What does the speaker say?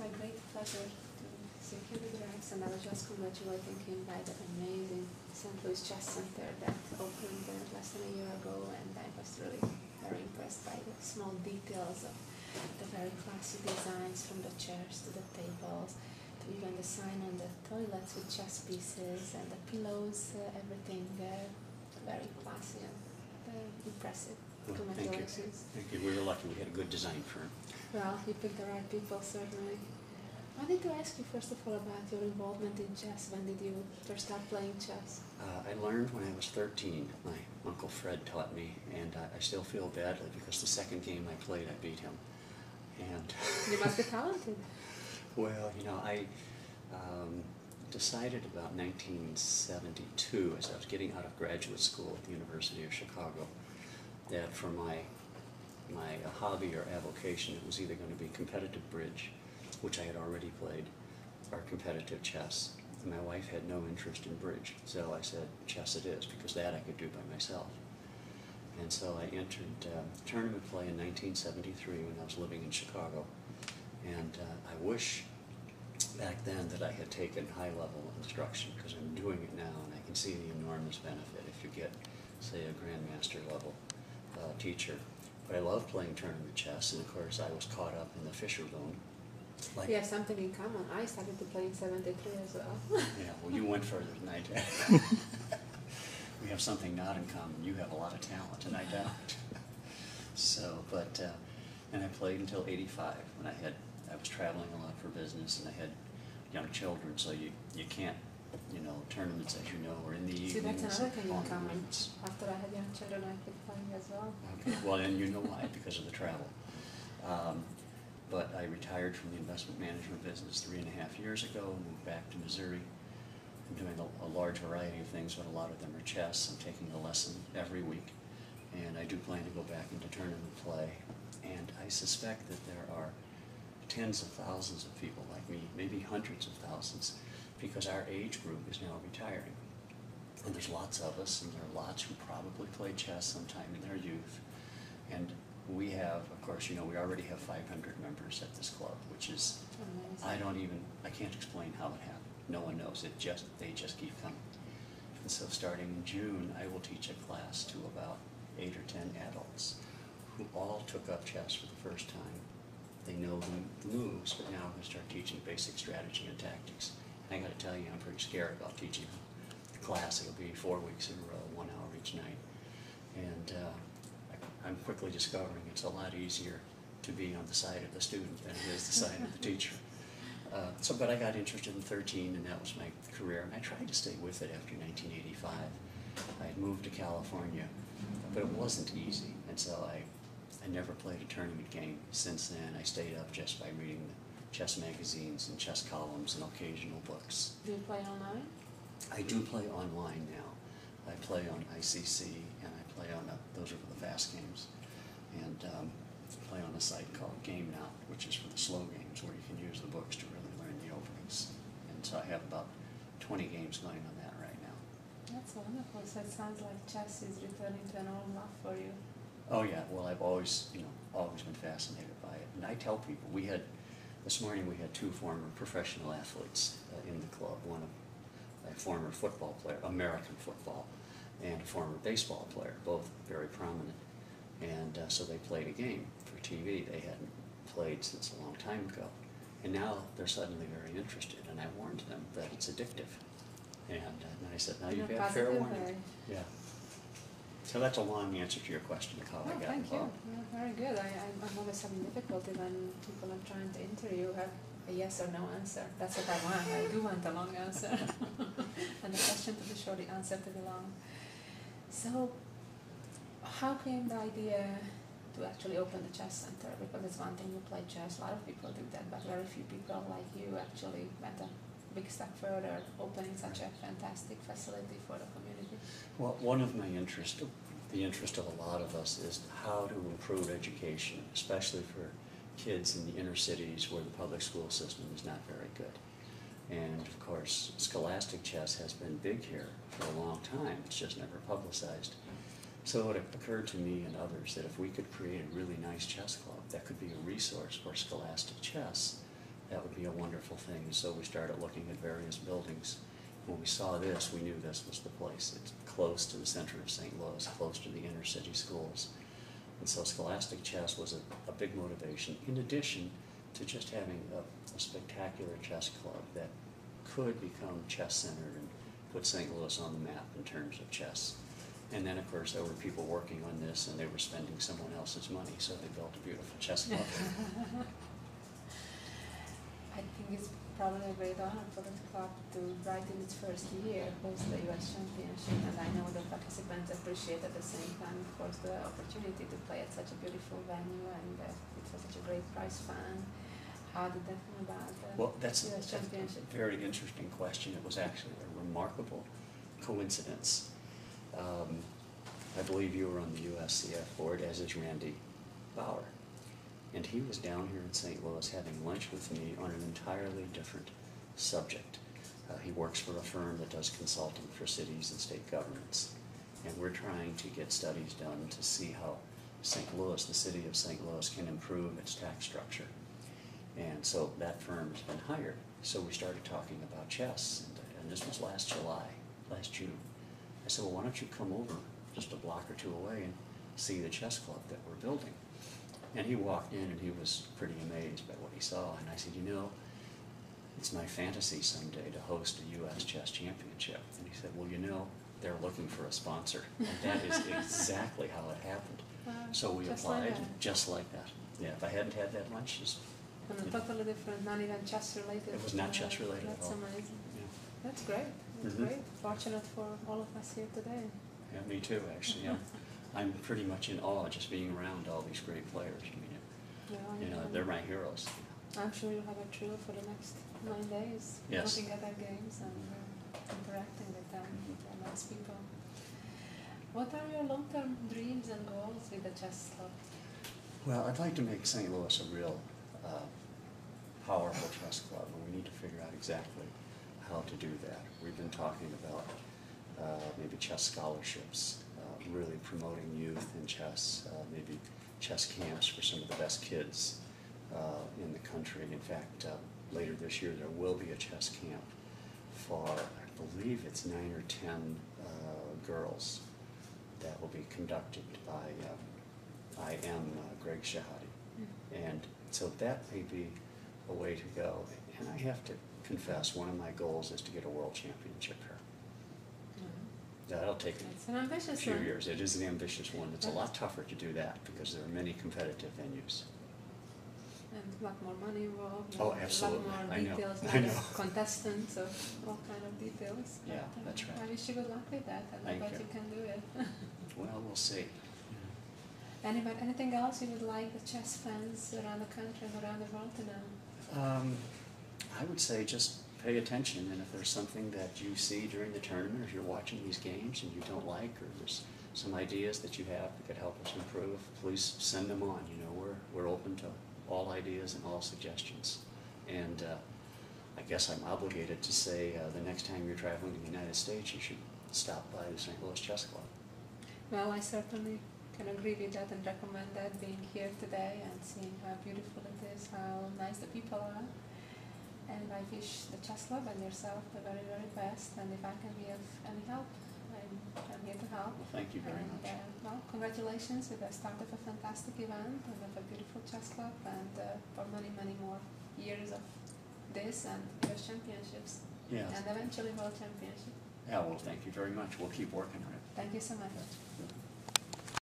my great pleasure to secure the ranks, and I was just congratulating him by the amazing St. Louis Chess Center that opened less than a year ago, and I was really very impressed by the small details of the very classy designs, from the chairs to the tables, to even the sign on the toilets with chess pieces and the pillows, everything very classy and impressive. Well, congratulations. Thank you. We were lucky we had a good design firm. Well, you picked the right people, certainly. I wanted to ask you first of all about your involvement in chess. When did you first start playing chess? I learned when I was 13. My Uncle Fred taught me, and I still feel badly because the second game I played, I beat him. And You must be talented. well, you know, I decided about 1972, as I was getting out of graduate school at the University of Chicago, that for my hobby or avocation, it was either going to be competitive bridge, which I had already played, or competitive chess. And my wife had no interest in bridge, so I said chess it is, because that I could do by myself. And so I entered tournament play in 1973 when I was living in Chicago. And I wish back then that I had taken high-level instruction, because I'm doing it now, and I can see the enormous benefit if you get, say, a grandmaster level teacher. But I love playing tournament chess, and of course I was caught up in the Fischer boom. Like, we have something in common. I started to play in 73 as well. Yeah, well, you went further than I did. We have something not in common. You have a lot of talent, and I don't. So, but, and I played until 85 when I was traveling a lot for business, and I had young children, so you can't, you know, tournaments, as you know, are in the evenings. See, that's another thing in common. Nights. After I had young children, I quit playing as well. Okay, well, and you know why, because of the travel. But I retired from the investment management business 3.5 years ago, moved back to Missouri. I'm doing a large variety of things, but a lot of them are chess. I'm taking a lesson every week, and I do plan to go back into tournament play. And I suspect that there are tens of thousands of people like me, maybe hundreds of thousands, because our age group is now retiring. And there's lots of us, and there are lots who probably played chess sometime in their youth. And we have, of course, you know, we already have 500 members at this club, which is, amazing. I can't explain how it happened. No one knows. They just keep coming. And so starting in June, I will teach a class to about 8 or 10 adults who all took up chess for the first time. They know the moves, but now I'm going to start teaching basic strategy and tactics. And I got to tell you, I'm pretty scared about teaching the class. It'll be 4 weeks in a row, 1 hour each night. And I'm quickly discovering it's a lot easier to be on the side of the student than it is the side of the teacher. But I got interested in 13, and that was my career. And I tried to stay with it after 1985. I had moved to California, but it wasn't easy. And so I never played a tournament game since then. I stayed up just by reading the chess magazines and chess columns and occasional books. Do you play online? I do play online now. I play on ICC, and I play on those are for the fast games, and play on a site called Game Now, which is for the slow games, where you can use the books to really learn the openings. And so I have about 20 games going on that right now. That's wonderful. So it sounds like chess is returning to an old love for you. Oh yeah, well, I've always, you know, always been fascinated by it. And I tell people, this morning we had 2 former professional athletes in the club, one a former football player, American football, and a former baseball player, both very prominent. And so they played a game for TV they hadn't played since a long time ago. And now they're suddenly very interested, and I warned them that it's addictive. And I said, now you've got fair warning. Yeah. So that's a long answer to your question of how I got thank involved. you. Yeah, very good. I'm always having difficulty when people I'm trying to interview have a yes or no answer. That's what I want. I do want a long answer. And the question to be short, the answer to be long. So how came the idea to actually open the chess center? Because it's one thing you play chess, a lot of people do that, but very few people like you actually went a big step further, opening such a fantastic facility for the community. Well, one of my interests, the interest of a lot of us, is how to improve education, especially for kids in the inner cities where the public school system is not very good. And of course, scholastic chess has been big here for a long time. It's just never publicized. So it occurred to me and others that if we could create a really nice chess club that could be a resource for scholastic chess, that would be a wonderful thing. So we started looking at various buildings. When we saw this, we knew this was the place. It's close to the center of St. Louis, close to the inner city schools. And so Scholastic Chess was a big motivation, in addition to just having a spectacular chess club that could become chess-centered and put St. Louis on the map in terms of chess. And then, of course, there were people working on this, and they were spending someone else's money, so they built a beautiful chess club. I think it's probably a great honor for the club to, right in its first year, host the U.S. Championship, and I know the participants appreciate at the same time, of course, the opportunity to play at such a beautiful venue, and it was such a great prize fund. How did that come about, That's U.S. Championship? a very interesting question. It was actually a remarkable coincidence. I believe you were on the USCF board, as is Randy Bauer. And he was down here in St. Louis having lunch with me on an entirely different subject. He works for a firm that does consulting for cities and state governments. And we're trying to get studies done to see how St. Louis, the city of St. Louis, can improve its tax structure. And so that firm has been hired. So we started talking about chess, and this was last June. I said, well, why don't you come over just a block or two away and see the chess club that we're building? And he walked in and he was pretty amazed by what he saw. And I said, you know, it's my fantasy someday to host a U.S. Chess Championship. And he said, well, you know, they're looking for a sponsor. And that is exactly how it happened. So we applied just like that. Yeah, if I hadn't had that lunch, just... And totally different, not even chess related. It was not chess related at all. That's amazing. Yeah. That's great. That's great. Fortunate for all of us here today. Yeah, me too, actually. Yeah. I'm pretty much in awe just being around all these great players. I mean, they're my heroes. I'm sure you'll have a thrill for the next 9 days. Yes. Looking at their games and interacting with them. They're nice people. What are your long-term dreams and goals with the chess club? Well, I'd like to make St. Louis a real powerful chess club, and we need to figure out exactly how to do that. We've been talking about maybe chess scholarships, really promoting youth in chess, maybe chess camps for some of the best kids in the country. In fact, later this year there will be a chess camp for, I believe it's 9 or 10 girls that will be conducted by Greg Shahadi. And so that may be a way to go. And I have to confess, one of my goals is to get a world championship here. That'll take a few years. It is an ambitious one. It's a lot tougher to do that because there are many competitive venues. And a lot more money involved. Oh, absolutely. A lot more details. I know. Contestants of all kind of details. Yeah, that's right. I wish you good luck with that, and I bet you can do it. Well, we'll see. Anything else you would like the chess fans around the country and around the world to know? I would say just pay attention, and if there's something that you see during the tournament, if you're watching these games and you don't like, or there's some ideas that you have that could help us improve, please send them on. You know, we're open to all ideas and all suggestions. And I guess I'm obligated to say the next time you're traveling to the United States, you should stop by the St. Louis Chess Club. Well, I certainly can agree with that and recommend that, being here today and seeing how beautiful it is, how nice the people are. And I wish the chess club and yourself the very, very best. And if I can be of any help, I'm here to help. Well, thank you very much. Well, congratulations with the start of a fantastic event and of a beautiful chess club, and for many, many more years of this and US championships. Yes. And eventually world championship. Yeah, well, thank you very much. We'll keep working on it. Thank you so much.